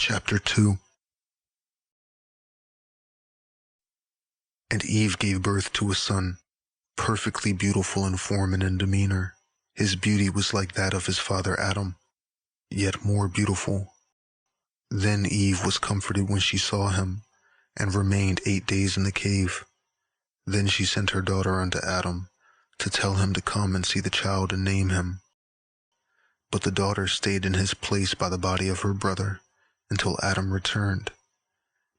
Chapter 2. And Eve gave birth to a son, perfectly beautiful in form and in demeanor. His beauty was like that of his father Adam, yet more beautiful. Then Eve was comforted when she saw him, and remained 8 days in the cave. Then she sent her daughter unto Adam, to tell him to come and see the child and name him. But the daughter stayed in his place by the body of her brother, until Adam returned.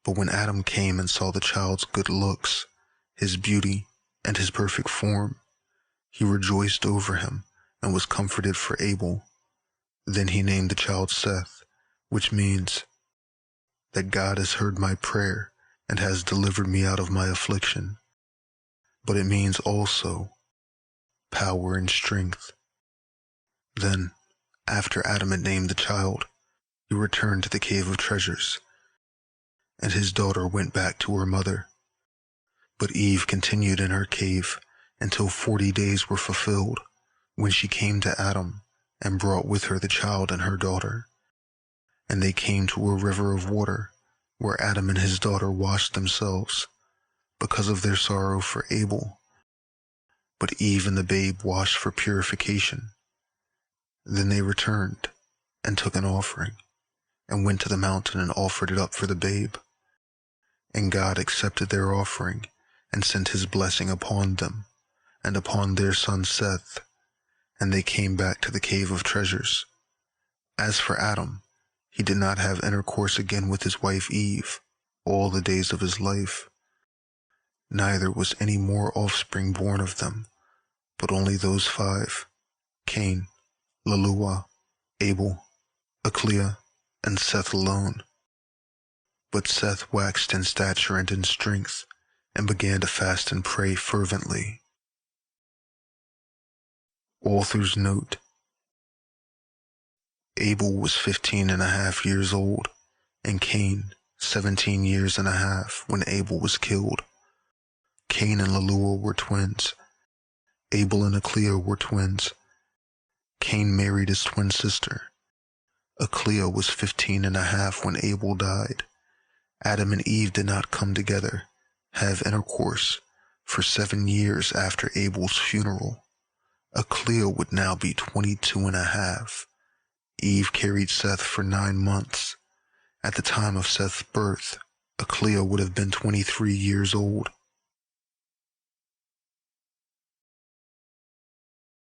But when Adam came and saw the child's good looks, his beauty, and his perfect form, he rejoiced over him, and was comforted for Abel. Then he named the child Seth, which means that God has heard my prayer, and has delivered me out of my affliction. But it means also power and strength. Then, after Adam had named the child, he returned to the cave of treasures, and his daughter went back to her mother. But Eve continued in her cave until 40 days were fulfilled, when she came to Adam, and brought with her the child and her daughter. And they came to a river of water, where Adam and his daughter washed themselves, because of their sorrow for Abel. But Eve and the babe washed for purification. Then they returned, and took an offering, and went to the mountain and offered it up for the babe. And God accepted their offering, and sent his blessing upon them, and upon their son Seth, and they came back to the cave of treasures. As for Adam, he did not have intercourse again with his wife Eve all the days of his life. Neither was any more offspring born of them, but only those 5, Cain, Lalua, Abel, Aclea, and Seth alone. But Seth waxed in stature and in strength, and began to fast and pray fervently. Author's note: Abel was 15.5 years old, and Cain 17 years and a half when Abel was killed. Cain and Lalua were twins. Abel and Aclea were twins. Cain married his twin sister. Aclea was 15.5 when Abel died. Adam and Eve did not come together, have intercourse, for 7 years after Abel's funeral. Aclea would now be 22.5. Eve carried Seth for 9 months. At the time of Seth's birth, Aclea would have been 23 years old.